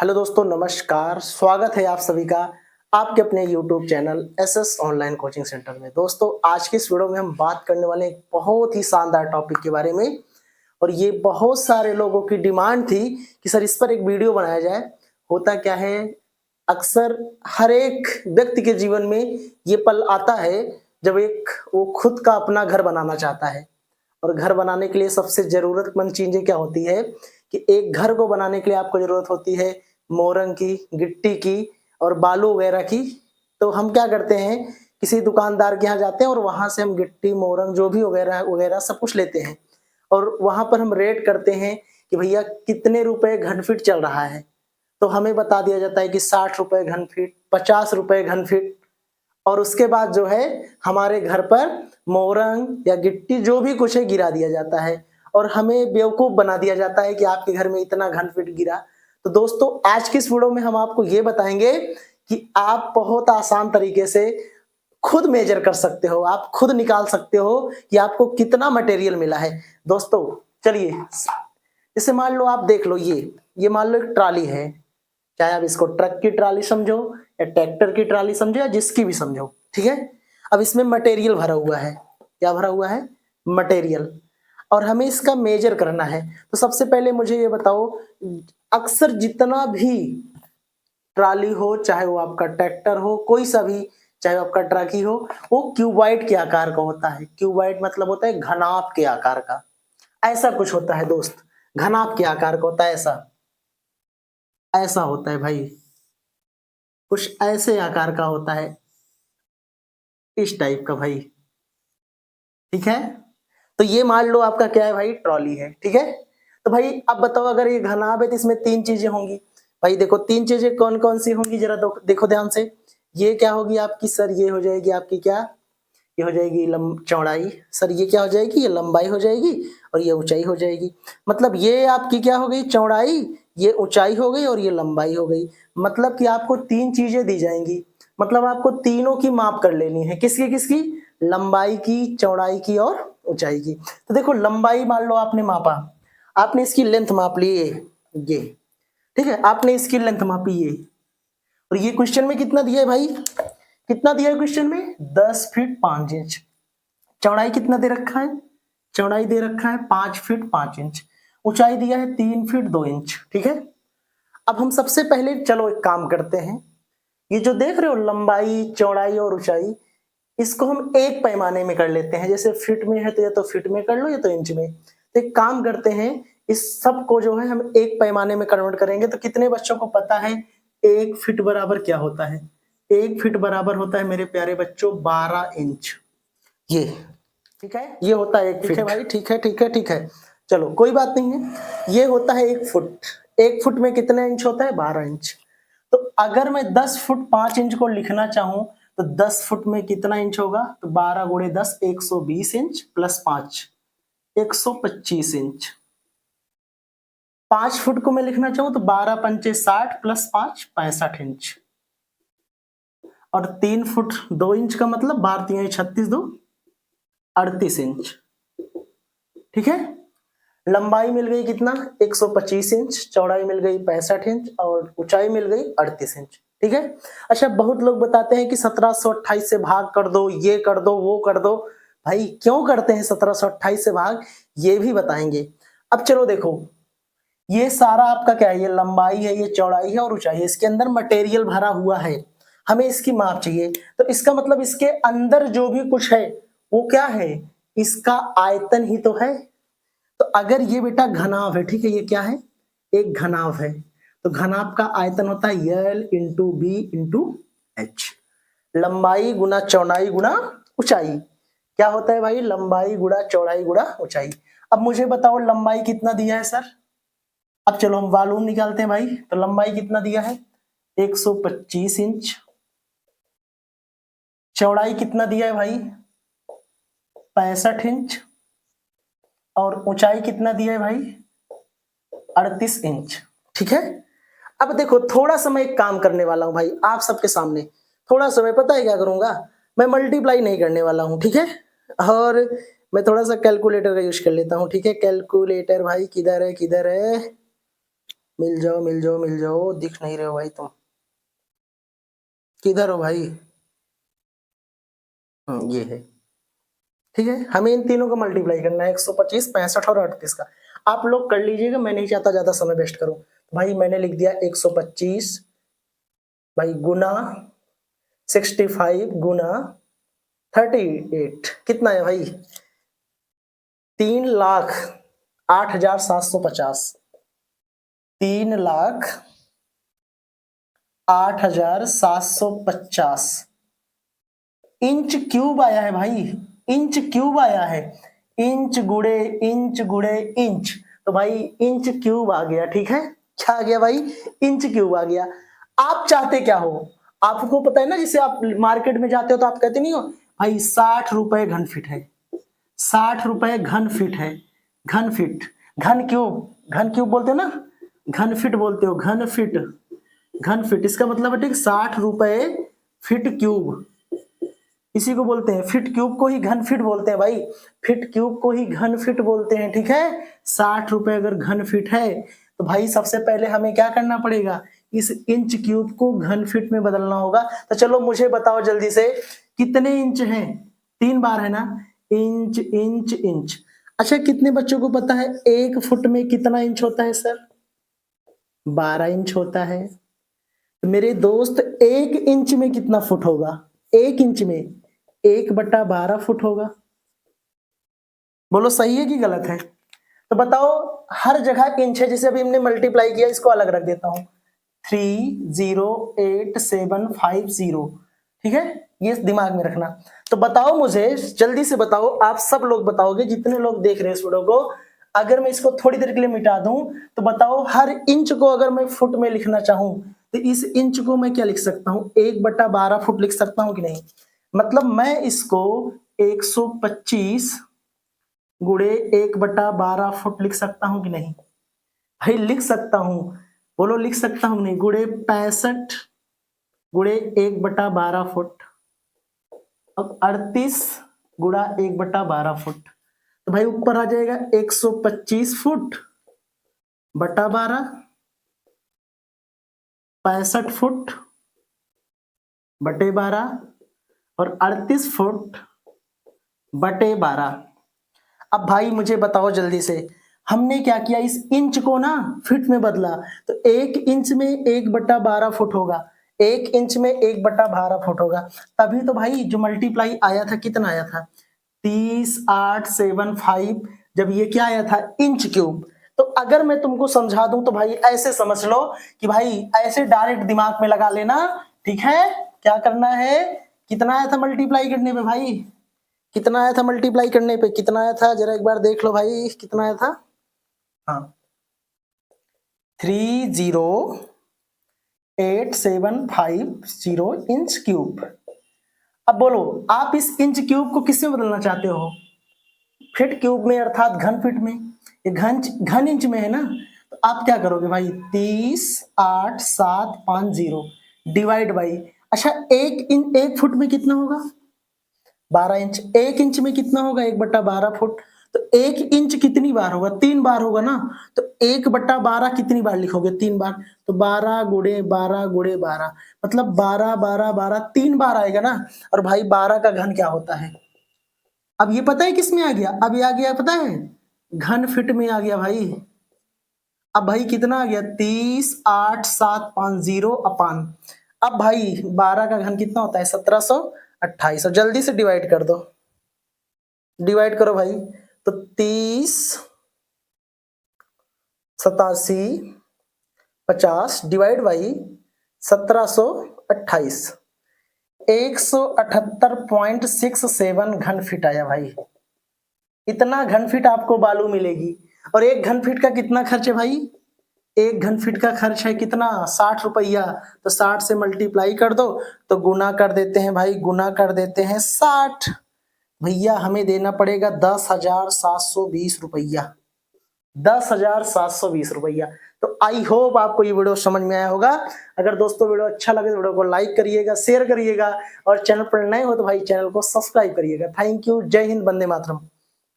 Hello दोस्तों, नमस्कार। स्वागत है आप सभी का आपके अपने YouTube channel SS online coaching centre में। दोस्तों, आज की इस वीडियो में हम बात करने वाले हैं एक बहुत ही शानदार टॉपिक के बारे में, और ये बहुत सारे लोगों की डिमांड थी कि सर इस पर एक वीडियो बनाया जाए। होता क्या है, अक्सर हर एक व्यक्ति के जीवन में ये पल आता है जब वो खुद का अपना घर बनाना चाहता है। और घर बनाने के लिए सबसे ज़रूरतमंद चीज़ें क्या होती है कि एक घर को बनाने के लिए आपको ज़रूरत होती है मोरंग की, गिट्टी की और बालू वगैरह की। तो हम क्या करते हैं, किसी दुकानदार के यहाँ जाते हैं और वहाँ से हम गिट्टी, मोरंग जो भी वगैरह वगैरह सब कुछ लेते हैं, और वहाँ पर हम रेट करते हैं कि भैया कितने रुपए घन फीट चल रहा है। तो हमें बता दिया जाता है कि 60 रुपए घन फीट, 50 रुपए घन फीट। और उसके बाद जो है हमारे घर पर मोरंग या गिट्टी जो भी कुछ है गिरा दिया जाता है, और हमें बेवकूफ बना दिया जाता है कि आपके घर में इतना घन फीट गिरा। तो दोस्तों, आज की इस वीडियो में हम आपको ये बताएंगे कि आप बहुत आसान तरीके से खुद मेजर कर सकते हो, आप खुद निकाल सकते हो कि आपको कितना मटेरियल मिला है। दोस्तों चलिए, जैसे मान लो आप देख लो, ये मान लो एक ट्राली है, चाहे आप इसको ट्रक की ट्राली समझो या ट्रैक्टर की ट्राली समझो या जिसकी भी समझो, ठीक है। अब इसमें मटेरियल भरा हुआ है। क्या भरा हुआ है? मटेरियल। और हमें इसका मेजर करना है। तो सबसे पहले मुझे ये बताओ, अक्सर जितना भी ट्राली हो, चाहे वो आपका ट्रैक्टर हो, कोई सा भी, चाहे वो आपका ट्रक ही हो, वो क्यूबाइड के आकार का होता है। क्यूबाइड मतलब होता है घनाभ के आकार का। ऐसा कुछ होता है दोस्त, घनाभ के आकार का होता है। ऐसा ऐसा होता है भाई, कुछ ऐसे आकार का होता है, इस टाइप का भाई, ठीक है। तो ये मान लो आपका क्या है भाई, ट्रॉली है, ठीक है। तो भाई अब बताओ, अगर ये घनाभ है तो इसमें तीन चीजें होंगी। भाई देखो, तीन चीजें कौन कौन सी होंगी, जरा देखो ध्यान से। ये क्या होगी आपकी सर, ये हो जाएगी आपकी क्या, ये हो जाएगी चौड़ाई। सर ये क्या हो जाएगी, ये लंबाई हो जाएगी, और ये ऊंचाई हो जाएगी। मतलब ये आपकी क्या हो गई, चौड़ाई, ये ऊंचाई हो गई, और ये लंबाई हो गई। मतलब कि आपको तीन चीजें दी जाएंगी। मतलब आपको तीनों की माप कर लेनी है। किसकी किसकी? लंबाई की, चौड़ाई की और ऊंचाई की। तो देखो, लंबाई मान लो आपने मापा, आपने इसकी लेंथ माप ली ये, ठीक है, आपने इसकी लेंथ मापी ये। और ये क्वेश्चन में कितना दिया है भाई, कितना दिया है क्वेश्चन में? 10 फीट 5 इंच। चौड़ाई कितना दे रखा है? चौड़ाई दे रखा है 5 फीट 5 इंच। ऊंचाई दिया है 3 फीट 2 इंच, ठीक है। अब हम सबसे पहले चलो एक काम करते हैं, ये जो देख रहे हो लंबाई, चौड़ाई और ऊंचाई, इसको हम एक पैमाने में कर लेते हैं। जैसे फीट में है तो या तो फीट में कर लो या तो इंच में। तो एक काम करते हैं, इस सब को जो है हम एक पैमाने में कन्वर्ट करेंगे। तो कितने बच्चों को पता है एक फीट बराबर क्या होता है? एक फीट बराबर होता है मेरे प्यारे बच्चों 12 इंच। ये ठीक है, ये होता है एक फीट। ठीक है भाई, ठीक है ठीक है ठीक है, चलो कोई बात नहीं है। ये होता है एक फुट। एक फुट में कितने इंच होता है? 12 इंच। तो अगर मैं 10 फुट 5 इंच को लिखना चाहूं तो 10 फुट में कितना इंच होगा? तो 12 गुणे 10 120 इंच प्लस 5 125 इंच। 5 फुट को मैं लिखना चाहूं तो 12 पंचे 60 प्लस 5 65 इंच। और 3 फुट 2 इंच का मतलब 12 3 36 2 38 इंच, ठीक है। लंबाई मिल गई कितना? 125 इंच, चौड़ाई मिल गई 65 इंच, और ऊंचाई मिल गई 38 इंच, ठीक है। अच्छा, बहुत लोग बताते हैं कि 1728 से भाग कर दो, ये कर दो, वो कर दो। भाई क्यों करते हैं 1728 से भाग, ये भी बताएंगे। अब चलो देखो, ये सारा आपका क्या है, ये लंबाई है, ये चौड़ाई है और ऊंचाई है। इसके अंदर मटेरियल भरा हुआ है, हमें इसकी माप चाहिए। तो इसका मतलब इसके अंदर जो भी कुछ है वो क्या है, इसका आयतन ही तो है। तो अगर ये बेटा घनाभ है, ठीक है, ये क्या है, एक घनाभ है, तो घनाभ का आयतन होता है L into B into H. लंबाई गुना चौड़ाई गुना ऊंचाई। क्या होता है भाई? लंबाई गुणा चौड़ाई गुणा ऊंचाई। अब मुझे बताओ लंबाई कितना दिया है सर? अब चलो हम वॉल्यूम निकालते हैं भाई। तो लंबाई कितना दिया है? 125 इंच। चौड़ाई कितना दिया है भाई? 65 इंच। और ऊंचाई कितना दिया है भाई? 38 इंच, ठीक है। अब देखो, थोड़ा सा मैं एक काम करने वाला हूं भाई आप सबके सामने। थोड़ा सा मैं पता है क्या करूंगा, मैं मल्टीप्लाई नहीं करने वाला हूं, ठीक है। और मैं थोड़ा सा कैलकुलेटर का यूज कर लेता हूं, ठीक है। कैलकुलेटर भाई किधर है, किधर है? मिल जाओ मिल जाओ मिल जाओ, दिख नहीं रहे हो भाई तुम, किधर हो भाई? ये है। ठीक है, हमें इन तीनों को मल्टीप्लाई करना है, 125, 65 और 38 का। आप लोग कर लीजिएगा, मैं नहीं चाहता ज्यादा समय वेस्ट करूं। भाई मैंने लिख दिया 125 भाई गुना 65 गुना 38, कितना है भाई? 3,08,750, 3,08,750 इंच क्यूब आया है भाई, इंच क्यूब आया है। इंच गुड़े इंच, तो भाई इंच क्यूब आ गया। ठीक है, क्या आ गया भाई? इंच क्यूब आ गया। आप चाहते क्या हो? आपको पता है ना, जैसे आप मार्केट में जाते हो तो आप कहते नहीं हो भाई 60 रुपए घन फीट है, 60 रुपए घन फीट है। घन फीट, घन क्यूब, घन क्यूब बोलते हो ना, घन फीट बोलते हो, घन फीट, घन फीट। इसका मतलब है ठीक 60 रुपए फीट क्यूब, इसी को बोलते हैं। फीट क्यूब को ही घन फीट बोलते हैं भाई, फीट क्यूब को ही घन फीट बोलते हैं। ठीक है, 60 रुपए अगर घन फीट है तो भाई सबसे पहले हमें क्या करना पड़ेगा? इस इंच क्यूब को घन फीट में बदलना होगा। तो चलो मुझे बताओ जल्दी से, कितने इंच हैं? 3 बार है ना, इंच इंच इंच। अच्छा, कितने बच्चों को पता है 1 फुट में कितना इंच होता है सर? 12 इंच होता है। तो मेरे दोस्त 1 इंच में कितना फुट होगा? 1 इंच में 1/12 फुट होगा। बोलो सही है कि गलत है? तो बताओ, हर जगह इंच है, जैसे अभी हमने मल्टीप्लाई किया, इसको अलग रख देता हूं, 3,08750। ठीक है, ये दिमाग में रखना। तो बताओ मुझे, जल्दी से बताओ, आप सब लोग बताओगे, जितने लोग देख रहे हैं इस वीडियो को, अगर मैं इसको थोड़ी देर के लिए मिटा दूं तो बताओ, हर इंच को अगर मैं फुट में लिखना चाहूं तो इस इंच को मैं क्या लिख सकता हूं? 1/12 फुट लिख सकता हूं कि नहीं? मतलब मैं इसको 125 गुड़े 1/12 फुट लिख सकता हूं कि नहीं? भाई लिख सकता हूं, बोलो लिख सकता हूं नहीं? गुड़े 65 गुड़े 1/12 फुट, अब 38 गुड़ा 1/12 फुट, तो भाई ऊपर आ जाएगा 125 फुट बटा 12, 65 फुट बटे 12 और 38 फुट बटे 12। अब भाई मुझे बताओ जल्दी से, हमने क्या किया? इस इंच को ना फीट में बदला, तो 1 इंच में 1/12 फुट होगा, 1 इंच में 1/12 फुट होगा। तभी तो भाई जो मल्टीप्लाई आया था, कितना आया था? 30,875। जब ये क्या आया था? Inch cube. तो अगर मैं तुमको समझा दूं तो भाई ऐसे समझ लो कि भाई ऐसे डायरेक्ट दिमाग में लगा लेना। ठीक है, क्या करना है? कितना आया था मल्टीप्लाई करने पे भाई? कितना आया था मल्टीप्लाई करने पे? कितना आया था जरा एक बार देख लो भाई, कितना आया था? हाँ, 3,08750 इंच क्यूब। अब बोलो, आप इस इंच क्यूब को किसमें बदलना चाहते हो? फीट क्यूब में, अर्थात घन फीट में। ये घन घन इंच में है ना, तो आप क्या करोगे भाई? 30,8,750 डिवाइड बाई, अच्छा 1 फुट में कितना होगा? 12 इंच। 1 इंच में कितना होगा? 1/12 फुट। तो 1 इंच कितनी बार होगा? 3 बार होगा ना। तो 1/12 कितनी बार लिखोगे? 3 बार। तो 12 × 12 × 12, मतलब 12 3 बार आएगा ना। और भाई 12 का घन क्या होता है? अब ये पता है किस में आ गया? अब ये आ गया, पता है, घन फीट में आ गया भाई। अब भाई कितना आ गया? 30,8,750 अपान, अब भाई 12 का घन कितना होता है? 1728। जल्दी से डिवाइड कर दो, डिवाइड करो भाई। तो 30 87 50 डिवाइड बाई 1728, 178.67 घन फीट आया भाई। इतना घन फीट आपको बालू मिलेगी। और 1 घन फीट का कितना खर्च है भाई? 1 घन फीट का खर्च है कितना? 60 रुपया। तो 60 से मल्टीप्लाई कर दो, तो गुना कर देते हैं भाई, गुना कर देते हैं 60। भैया हमें देना पड़ेगा 10,720 रुपया, 10,720 रुपया। तो आई होप आपको ये वीडियो समझ में आया होगा। अगर दोस्तों वीडियो अच्छा लगे तो वीडियो को लाइक करिएगा, शेयर करिएगा, और चैनल पर नए हो तो भाई चैनल को सब्सक्राइब करिएगा। थैंक यू, जय हिंद, वंदे मातरम।